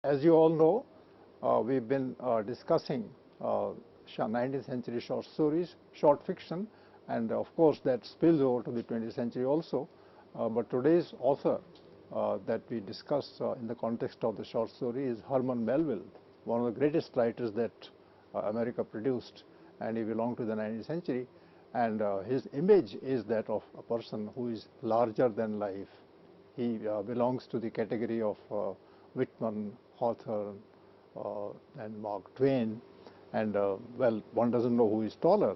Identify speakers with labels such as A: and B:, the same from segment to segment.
A: As you all know, we've been discussing 19th century short stories, short fiction, and of course that spills over to the 20th century also. But today's author that we discuss in the context of the short story is Herman Melville, one of the greatest writers that America produced, and he belonged to the 19th century. And his image is that of a person who is larger than life. He belongs to the category of Whitman, Hawthorne, and Mark Twain. And well, one doesn't know who is taller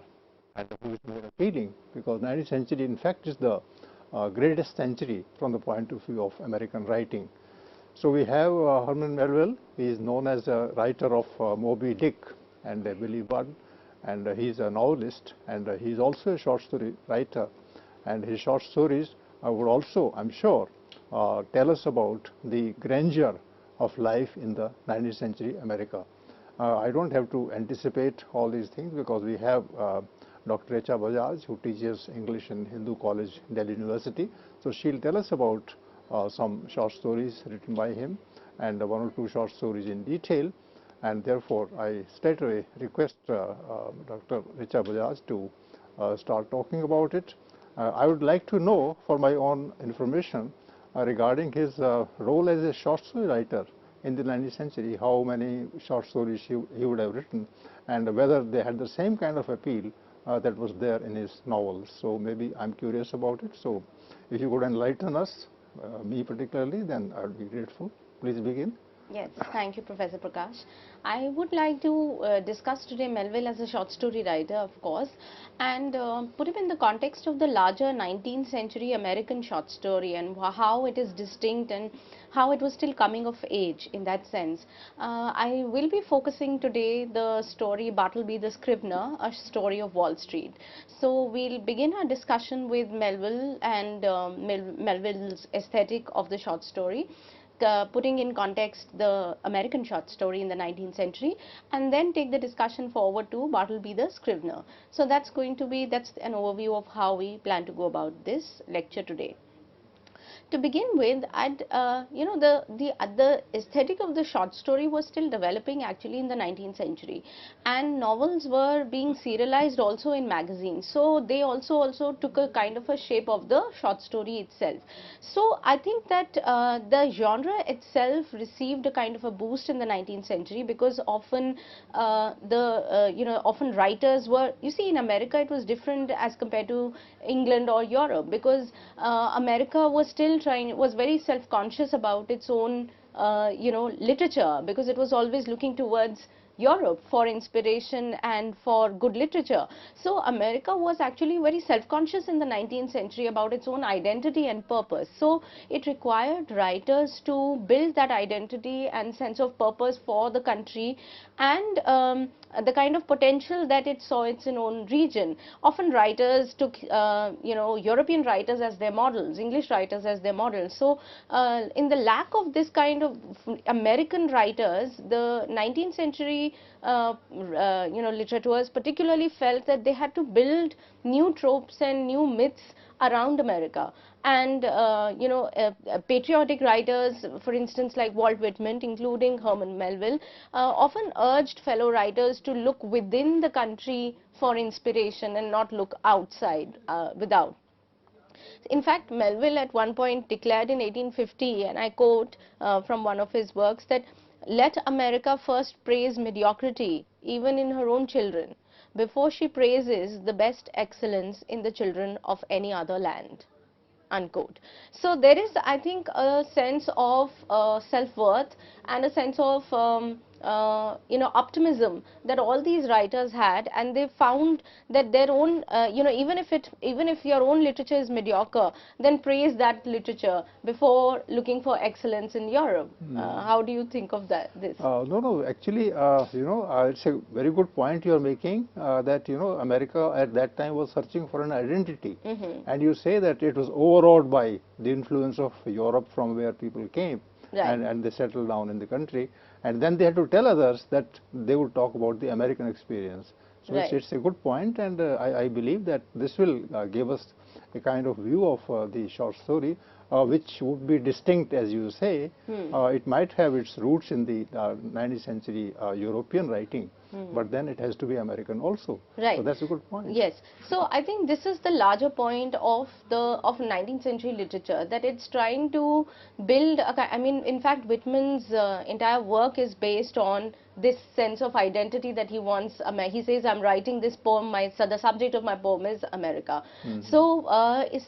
A: and who is more appealing, because 19th century, in fact, is the greatest century from the point of view of American writing. So we have Herman Melville. He is known as a writer of Moby Dick and Billy Budd, and he's a novelist, and he's also a short story writer. And his short stories would also, I'm sure, tell us about the grandeur of life in the 19th century America. I don't have to anticipate all these things because we have Dr. Richa Bajaj, who teaches English in Hindu College, Delhi University. So she'll tell us about some short stories written by him and one or two short stories in detail. And therefore, I straightaway request Dr. Richa Bajaj to start talking about it. I would like to know, for my own information, regarding his role as a short story writer in the 19th century, how many short stories he would have written, and whether they had the same kind of appeal that was there in his novels. So maybe I'm curious about it. So if you could enlighten us, me particularly, then I would be grateful. Please begin.
B: Yes, thank you, Professor Prakash. I would like to discuss today Melville as a short story writer, of course, and put him in the context of the larger 19th century American short story and how it is distinct and how it was still coming of age in that sense. I will be focusing today the story Bartleby the Scrivener, a story of Wall Street. So we'll begin our discussion with Melville and Melville's aesthetic of the short story. Putting in context the American short story in the 19th century, and then take the discussion forward to Bartleby the Scrivener. So that's an overview of how we plan to go about this lecture today. To begin with, the aesthetic of the short story was still developing actually in the 19th century, and novels were being serialized also in magazines. So they also took a kind of a shape of the short story itself. So I think that the genre itself received a kind of a boost in the 19th century, because often often writers were, you see, in America it was different as compared to England or Europe, because America was very self-conscious about its own literature, because it was always looking towards Europe for inspiration and for good literature. So America was actually very self-conscious in the 19th century about its own identity and purpose. So it required writers to build that identity and sense of purpose for the country, and the kind of potential that it saw its own region. Often writers took European writers as their models, English writers as their models. So in the lack of this kind of American writers, the 19th century literateurs particularly felt that they had to build new tropes and new myths around America. And patriotic writers, for instance, like Walt Whitman, including Herman Melville, often urged fellow writers to look within the country for inspiration and not look outside, without. In fact, Melville at one point declared in 1850, and I quote from one of his works, that let America first praise mediocrity, even in her own children, before she praises the best excellence in the children of any other land. Unquote. So there is, I think, a sense of self-worth and a sense of optimism that all these writers had, and they found that their own even if your own literature is mediocre, then praise that literature before looking for excellence in Europe. How do you think of this?
A: No, actually, it's a very good point you are making, that America at that time was searching for an identity, and you say that it was overawed by the influence of Europe from where people came. Right. And they settled down in the country, and then they had to tell others that they would talk about the American experience. So right. It's a good point, and I believe that this will give us a kind of view of the short story. which would be distinct, as you say. It might have its roots in the 19th century European writing, but then it has to be American also.
B: Right.
A: So that's a good point.
B: Yes. So I think this is the larger point of 19th century literature, that it's trying to build I mean, in fact, Whitman's entire work is based on this sense of identity that he wants. He says, I'm writing this poem, so the subject of my poem is America. So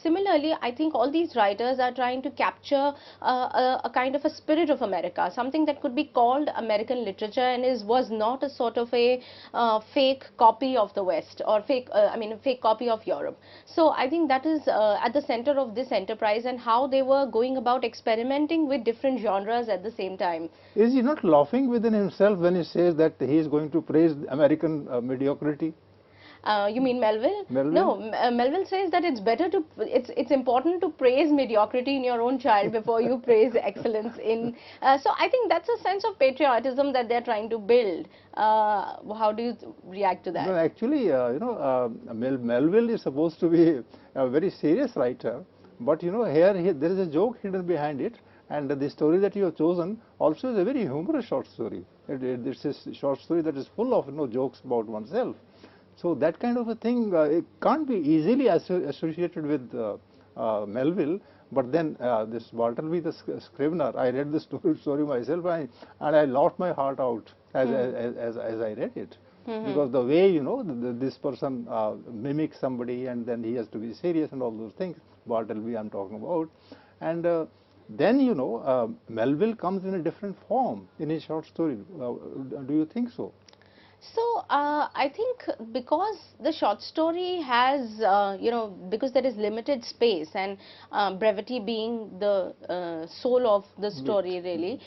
B: similarly, I think all these writers are trying to capture a kind of a spirit of America, something that could be called American literature, and was not a sort of a fake copy of the West, or a fake copy of Europe. So I think that is at the center of this enterprise, and how they were going about experimenting with different genres at the same time.
A: Is he not laughing within himself when he says that he is going to praise American mediocrity?
B: You mean Melville?
A: Melville?
B: No, Melville says that it's important to praise mediocrity in your own child before you praise excellence in. So I think that's a sense of patriotism that they're trying to build. How do you react to that?
A: No, actually, Melville is supposed to be a very serious writer, but here there is a joke hidden behind it. And the story that you have chosen also is a very humorous short story. It's a short story that is full of jokes about oneself. So that kind of a thing it can't be easily associated with Melville. But then this Bartleby, the scrivener, I read the story myself, and I laughed my heart out as I read it. Because the way this person mimics somebody, and then he has to be serious and all those things. Bartleby I'm talking about, and then Melville comes in a different form in his short story. Do you think so?
B: So I think because the short story has, because there is limited space, and brevity being the soul of the story, really,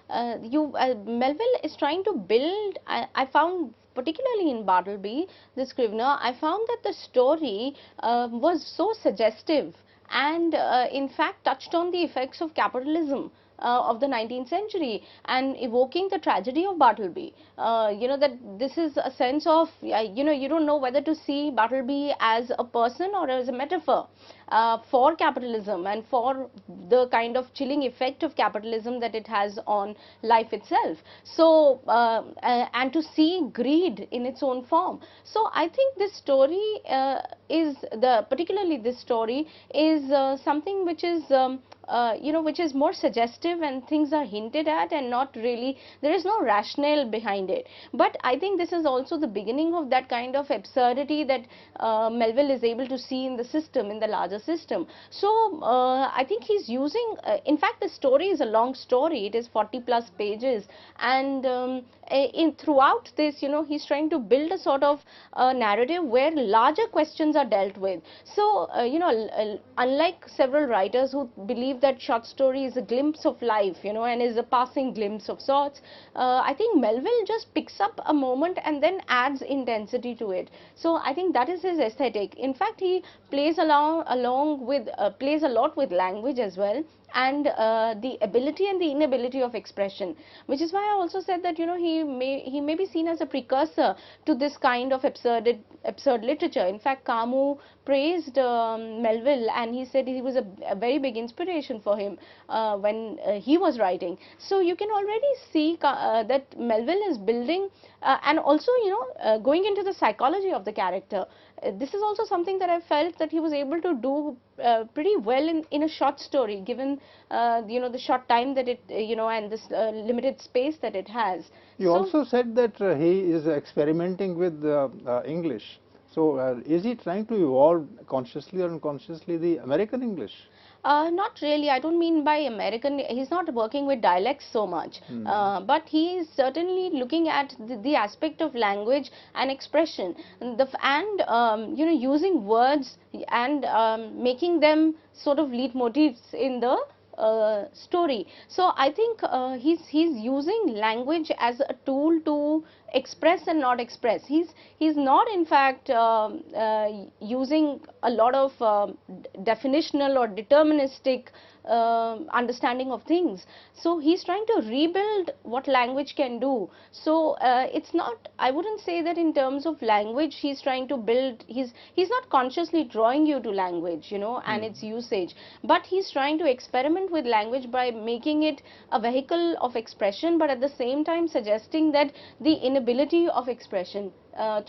B: Melville is trying to build. I found, particularly in Bartleby, the scrivener, I found that the story was so suggestive, and in fact touched on the effects of capitalism of the 19th century, and evoking the tragedy of Bartleby. That this is a sense of, you don't know whether to see Bartleby as a person or as a metaphor for capitalism, and for the kind of chilling effect of capitalism that it has on life itself. So and to see greed in its own form. So I think this story particularly this story is something which is which is more suggestive, and things are hinted at, and not really, there is no rationale behind it. But I think this is also the beginning of that kind of absurdity that Melville is able to see in the system, in the larger system. So I think he's using, in fact the story is a long story, it is 40+ pages, and throughout this, he's trying to build a sort of narrative where larger questions are dealt with. So unlike several writers who believe that short story is a glimpse of life, and is a passing glimpse of sorts, I think Melville just picks up a moment and then adds intensity to it. So I think that is his aesthetic. In fact, he plays along with plays a lot with language as well, and the ability and the inability of expression, which is why I also said that he may be seen as a precursor to this kind of absurd literature. In fact, Camus praised Melville, and he said he was a very big inspiration for him when he was writing. So you can already see that Melville is building and also going into the psychology of the character. This is also something that I felt that he was able to do pretty well in a short story, given the short time that it and this limited space that it has.
A: You also said that he is experimenting with English. So is he trying to evolve consciously or unconsciously the American English?
B: Not really. I don't mean by American. He's not working with dialects so much, but he is certainly looking at the aspect of language and expression, and using words and making them sort of leitmotifs in the story. So I think he's using language as a tool to express and not express. He's not in fact using a lot of definitional or deterministic understanding of things. So he's trying to rebuild what language can do. So it's not, I wouldn't say that in terms of language he's trying to build, he's not consciously drawing you to language, you know, and its usage, but he's trying to experiment with language by making it a vehicle of expression, but at the same time suggesting that the inability of expression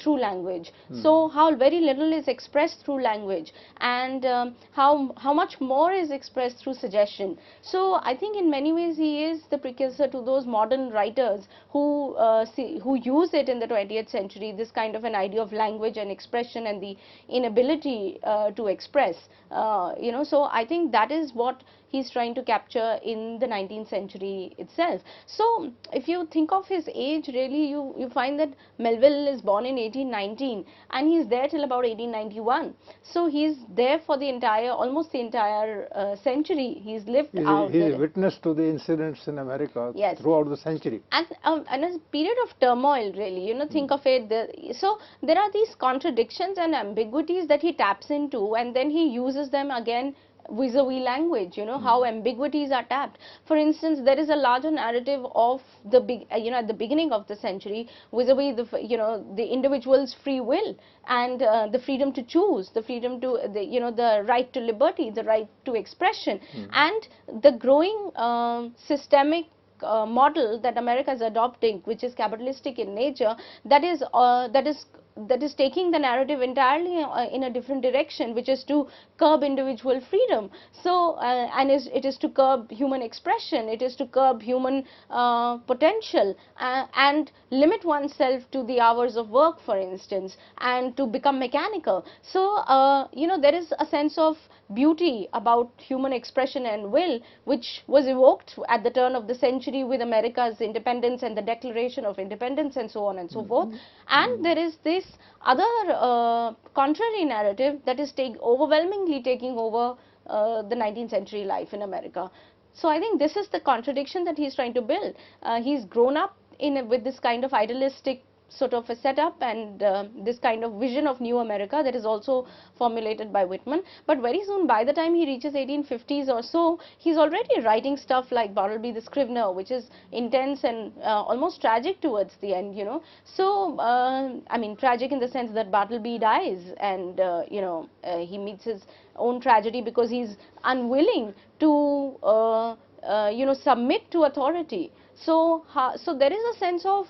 B: through language. So how very little is expressed through language, and how much more is expressed through suggestion. So I think in many ways he is the precursor to those modern writers who who use it in the 20th century, this kind of an idea of language and expression and the inability to express, you know. So I think that is what he's trying to capture in the 19th century itself. So if you think of his age, really you find that Melville is born in 1819 and he's there till about 1891. So he's there for the entire, almost the entire century. He's lived out.
A: He's witness to the incidents in America throughout the century.
B: And a period of turmoil, really, you know, think of it. So there are these contradictions and ambiguities that he taps into, and then he uses them again vis-a-vis language, you know, how ambiguities are tapped. For instance, there is a larger narrative of the you know, at the beginning of the century vis-a-vis the, you know, the individual's free will and the freedom to choose, the freedom to, you know, the right to liberty, the right to expression, and the growing systemic model that America is adopting, which is capitalistic in nature, that is taking the narrative entirely in a different direction, which is to curb individual freedom. So and it is to curb human expression, it is to curb human potential, and limit oneself to the hours of work, for instance, and to become mechanical. So you know, there is a sense of beauty about human expression and will, which was evoked at the turn of the century with America's independence and the Declaration of Independence and so on and so forth. And there is this other contrary narrative that is overwhelmingly taking over the 19th century life in America. So I think this is the contradiction that he's trying to build. He's grown up with this kind of idealistic sort of a setup and this kind of vision of new America that is also formulated by Whitman. But very soon, by the time he reaches 1850s or so, he's already writing stuff like Bartleby the Scrivener, which is intense and almost tragic towards the end, you know. So I mean, tragic in the sense that Bartleby dies and you know, he meets his own tragedy because he's unwilling to you know, submit to authority. So there is a sense of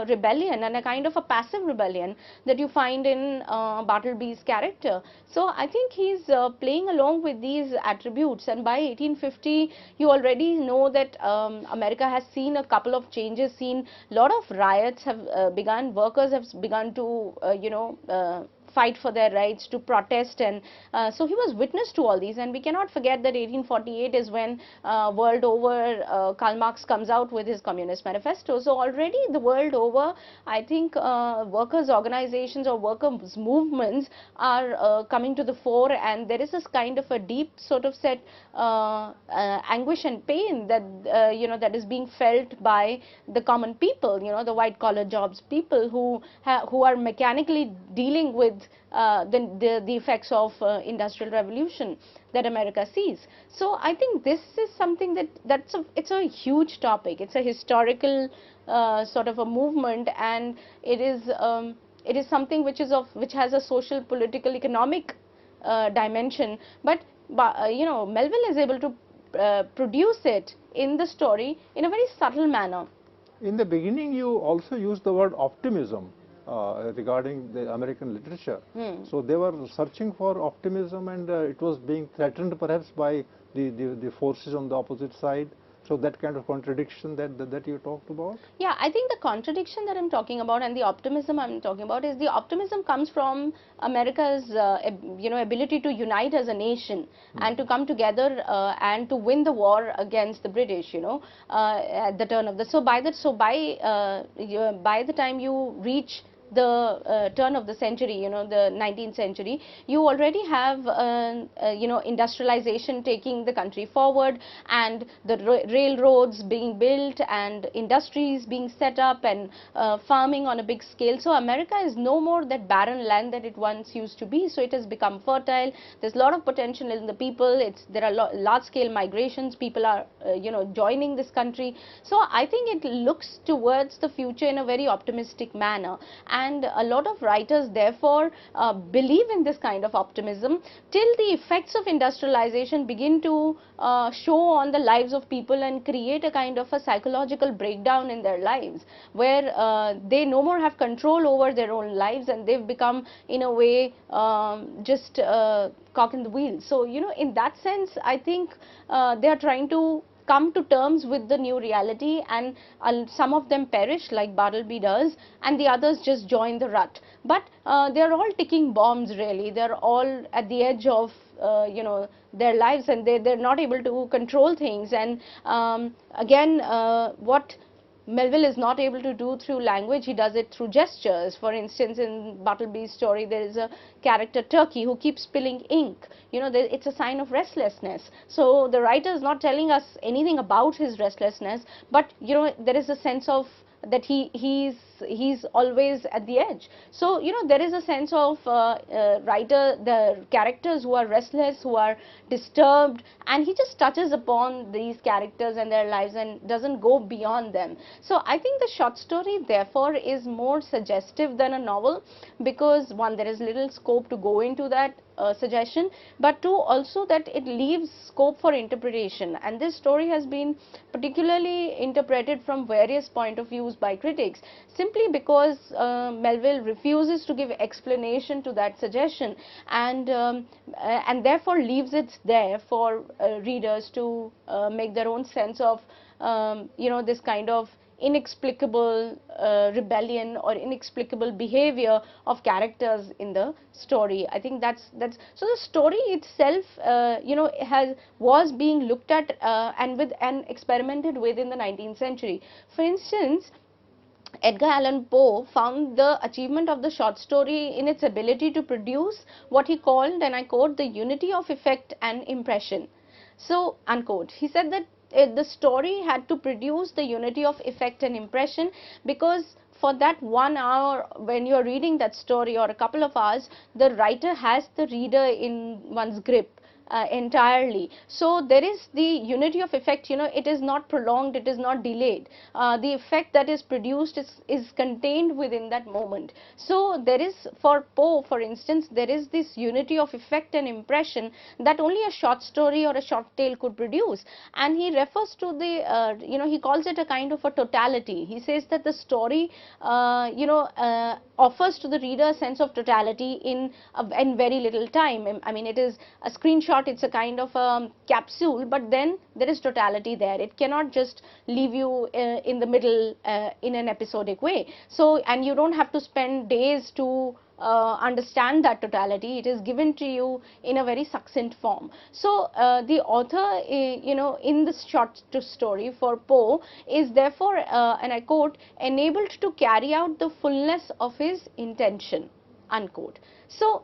B: rebellion and a kind of a passive rebellion that you find in Bartleby's character. So I think he's playing along with these attributes, and by 1850 you already know that America has seen a couple of changes, seen a lot of riots have begun, workers have begun to you know, fight for their rights, to protest, and so he was witness to all these. And we cannot forget that 1848 is when world over Karl Marx comes out with his Communist Manifesto. So already the world over, I think workers' organizations or workers' movements are coming to the fore, and there is this kind of a deep sort of set anguish and pain that you know, that is being felt by the common people, you know, the white collar jobs people who are mechanically dealing with the effects of industrial revolution that America sees. So I think this is something it's a huge topic. It's a historical sort of a movement, and it is something which has a social, political, economic dimension. But you know, Melville is able to produce it in the story in a very subtle manner.
A: In the beginning, you also used the word optimism regarding the American literature. So they were searching for optimism, and it was being threatened perhaps by the forces on the opposite side. So that kind of contradiction that you talked about?
B: Yeah, I think the contradiction that I'm talking about and the optimism I'm talking about is the optimism comes from America's you know, ability to unite as a nation and to come together and to win the war against the British, you know, at the turn of the, by the time you reach the turn of the century, the 19th century, you already have, industrialization taking the country forward, and the railroads being built and industries being set up, and farming on a big scale. So America is no more that barren land that it once used to be. So it has become fertile. There's a lot of potential in the people. There are large scale migrations. People are joining this country. So I think it looks towards the future in a very optimistic manner, and a lot of writers therefore believe in this kind of optimism till the effects of industrialization begin to show on the lives of people and create a kind of a psychological breakdown in their lives, where they no more have control over their own lives, and they've become in a way just cock in the wheels. So in that sense, I think they are trying to come to terms with the new reality, and some of them perish like Bartleby does, and the others just join the rut. But they are all ticking bombs really. They are all at the edge of their lives, and they're not able to control things. And again, what Melville is not able to do through language, he does it through gestures. For instance, in Bartleby's story, there is a character Turkey who keeps spilling ink. It's a sign of restlessness. So the writer is not telling us anything about his restlessness, but there is a sense of that he's always at the edge. So there is a sense of the characters who are restless, who are disturbed, and he just touches upon these characters and their lives and doesn't go beyond them. So I think the short story therefore is more suggestive than a novel, because one, there is little scope to go into that suggestion, but two, also that it leaves scope for interpretation. And this story has been particularly interpreted from various point of views by critics, simply because Melville refuses to give explanation to that suggestion, and therefore leaves it there for readers to make their own sense of this kind of inexplicable rebellion or inexplicable behavior of characters in the story. I think that's so the story itself was being looked at and experimented with in the 19th century. For instance, Edgar Allan Poe found the achievement of the short story in its ability to produce what he called, and I quote, the unity of effect and impression. So, unquote. He said that the story had to produce the unity of effect and impression, because for that 1 hour when you are reading that story, or a couple of hours, the writer has the reader in one's grip entirely. So there is the unity of effect, it is not prolonged, it is not delayed. The effect that is produced is contained within that moment. So there is, for Poe for instance, there is this unity of effect and impression that only a short story or a short tale could produce. And he refers to the, he calls it a kind of a totality. He says that the story, offers to the reader a sense of totality in very little time. I mean, it is a screenshot, it's a kind of a capsule, but then there is totality there. It cannot just leave you in the middle in an episodic way. So, and you don't have to spend days to understand that totality. It is given to you in a very succinct form. So the author, in this short story for Poe is therefore, and I quote, enabled to carry out the fullness of his intention, unquote. So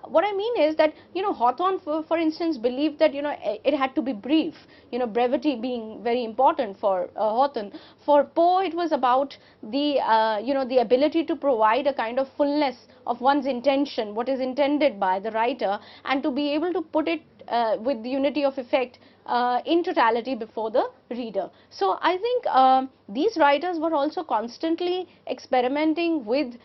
B: what I mean is that, Hawthorne for instance believed that, it had to be brief, brevity being very important for Hawthorne. For Poe it was about the, the ability to provide a kind of fullness of one's intention, what is intended by the writer, and to be able to put it with the unity of effect in totality before the reader. So I think these writers were also constantly experimenting with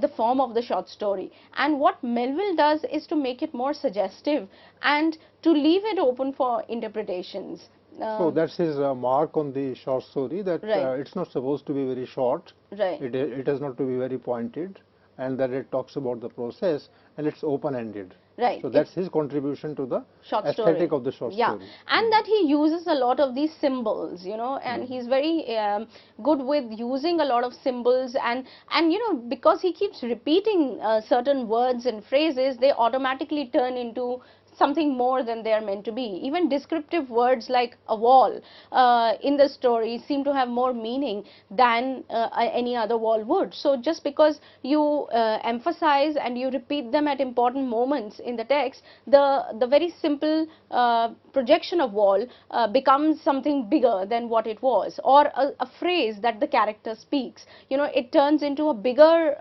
B: the form of the short story, and what Melville does is to make it more suggestive and to leave it open for interpretations.
A: So that's his mark on the short story, that
B: right.
A: It's not supposed to be very short,
B: right.
A: It has not to be very pointed, and that it talks about the process, and it's open-ended.
B: Right.
A: So that's his contribution to the
B: short
A: aesthetic of the short story.
B: And that he uses a lot of these symbols, and he's very good with using a lot of symbols, and because he keeps repeating certain words and phrases, they automatically turn into something more than they are meant to be. Even descriptive words like a wall in the story seem to have more meaning than any other wall would. So just because you emphasize and you repeat them at important moments in the text, the very simple projection of wall becomes something bigger than what it was, or a phrase that the character speaks, it turns into a bigger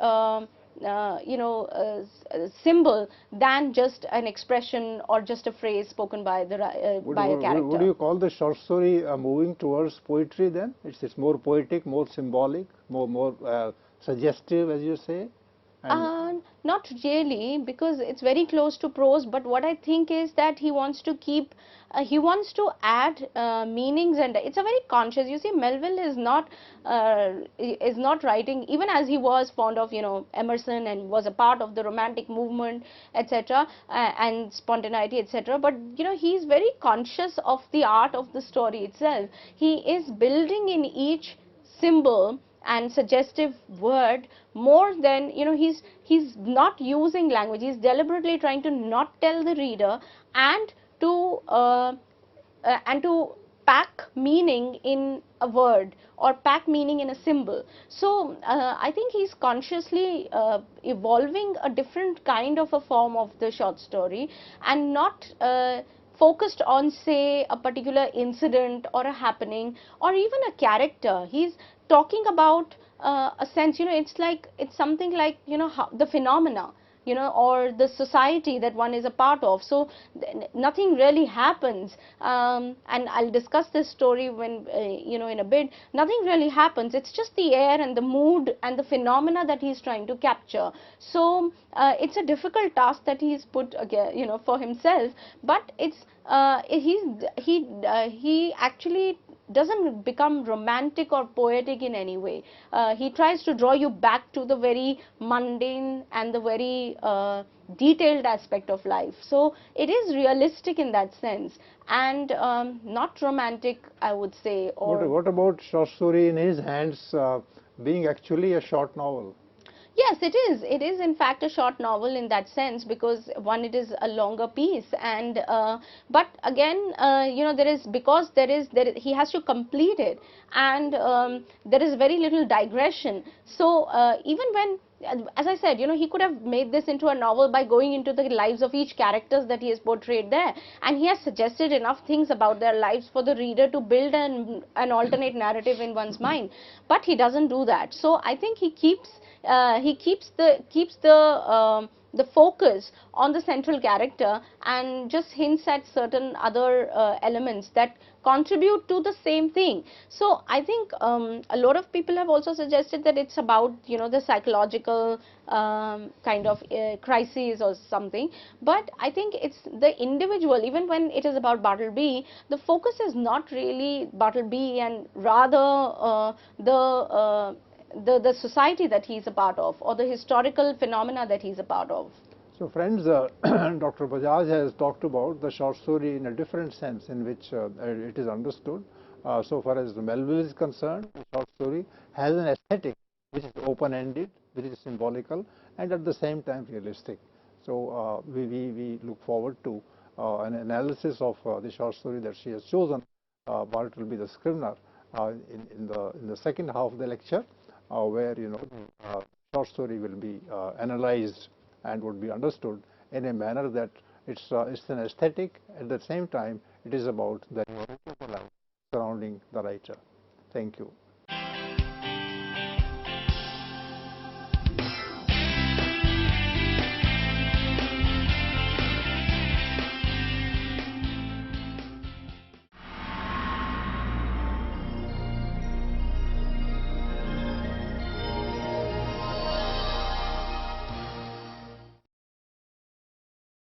B: symbol than just an expression or just a phrase spoken by the by a character.
A: Would you call the short story moving towards poetry then? It's more poetic, more symbolic, more suggestive, as you say?
B: Not really, because it's very close to prose, but what I think is that he wants to keep, he wants to add meanings, and it's a very conscious, you see, Melville is not writing, even as he was fond of, Emerson and was a part of the romantic movement, etc., and spontaneity, etc., but, he's very conscious of the art of the story itself. He is building in each symbol and suggestive word more than, he's not using language, he's deliberately trying to not tell the reader and to pack meaning in a word or pack meaning in a symbol. So I think he's consciously evolving a different kind of a form of the short story, and not focused on, say, a particular incident or a happening or even a character. He's talking about a sense, it's something like, how the phenomena, or the society that one is a part of. So nothing really happens, and I'll discuss this story when, in a bit. Nothing really happens. It's just the air and the mood and the phenomena that he's trying to capture. So it's a difficult task that he's put again, for himself, but it's he actually doesn't become romantic or poetic in any way. He tries to draw you back to the very mundane and the very detailed aspect of life. So it is realistic in that sense, and not romantic, I would say. Or
A: what about short story in his hands being actually a short novel?
B: Yes, it is. It is in fact a short novel in that sense, because one, it is a longer piece, and but again, he has to complete it, and there is very little digression. So even when, as I said, he could have made this into a novel by going into the lives of each characters that he has portrayed there, and he has suggested enough things about their lives for the reader to build an alternate narrative in one's mind. But he doesn't do that. So I think he keeps the focus on the central character and just hints at certain other elements that contribute to the same thing. So I think a lot of people have also suggested that it's about, the psychological kind of crisis or something, but I think it's the individual. Even when it is about Bartleby, the focus is not really Bartleby, and rather the society that he's a part of, or the historical phenomena that he's a part of.
A: So friends, Dr. Bajaj has talked about the short story in a different sense in which it is understood. So far as Melville is concerned, the short story has an aesthetic which is open-ended, which is symbolical, and at the same time realistic. So we look forward to an analysis of the short story that she has chosen, Bartleby the Scrivener, in the second half of the lecture, where short story will be analyzed and would be understood in a manner that it's an aesthetic. At the same time, it is about the life surrounding the writer. Thank you.